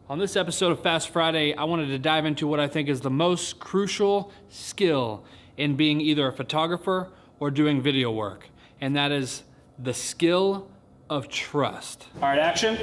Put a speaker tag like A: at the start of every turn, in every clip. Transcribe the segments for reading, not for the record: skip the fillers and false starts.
A: On this episode of Fast Friday, I wanted to dive into what I think is the most crucial skill in being either a photographer or doing video work, and that is the skill of trust. All right, action.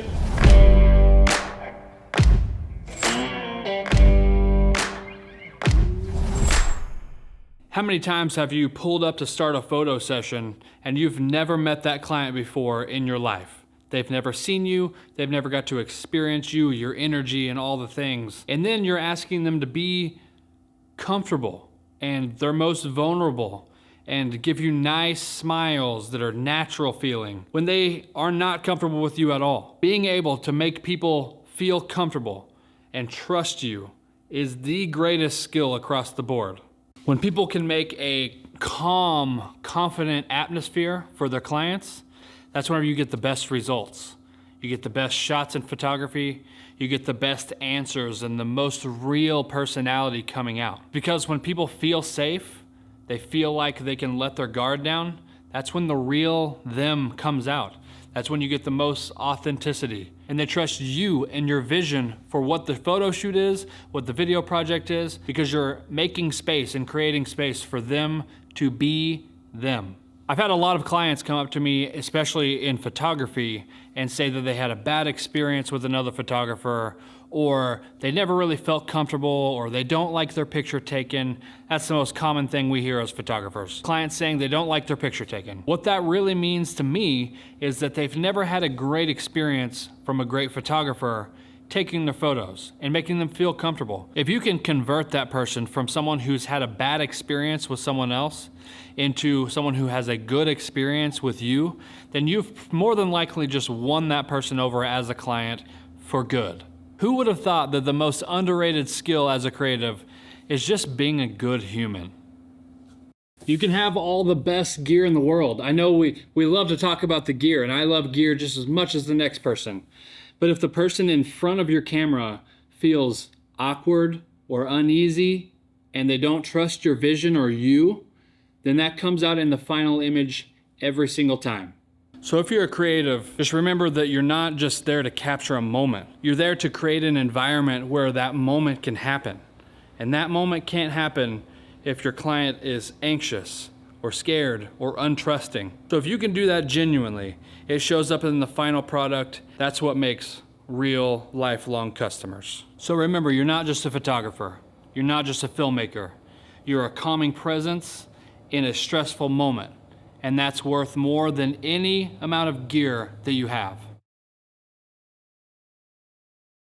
A: How many times have you pulled up to start a photo session and you've never met that client before in your life? They've never seen you, they've never got to experience you, your energy and all the things. And then you're asking them to be comfortable and their most vulnerable and give you nice smiles that are natural feeling when they are not comfortable with you at all. Being able to make people feel comfortable and trust you is the greatest skill across the board. When people can make a calm, confident atmosphere for their clients, that's whenever you get the best results. You get the best shots in photography, you get the best answers and the most real personality coming out. Because when people feel safe, they feel like they can let their guard down, that's when the real them comes out. That's when you get the most authenticity. And they trust you and your vision for what the photo shoot is, what the video project is, because you're making space and creating space for them to be them. I've had a lot of clients come up to me, especially in photography, and say that they had a bad experience with another photographer, or they never really felt comfortable, or they don't like their picture taken. That's the most common thing we hear as photographers. Clients saying they don't like their picture taken. What that really means to me is that they've never had a great experience from a great photographer taking their photos and making them feel comfortable. If you can convert that person from someone who's had a bad experience with someone else into someone who has a good experience with you, then you've more than likely just won that person over as a client for good. Who would have thought that the most underrated skill as a creative is just being a good human? You can have all the best gear in the world. I know we love to talk about the gear, and I love gear just as much as the next person. But if the person in front of your camera feels awkward or uneasy and they don't trust your vision or you, then that comes out in the final image every single time. So if you're a creative, just remember that you're not just there to capture a moment. You're there to create an environment where that moment can happen. And that moment can't happen if your client is anxious or scared or untrusting. So if you can do that genuinely, it shows up in the final product. That's what makes real lifelong customers. So remember, you're not just a photographer. You're not just a filmmaker. You're a calming presence in a stressful moment. And that's worth more than any amount of gear that you have.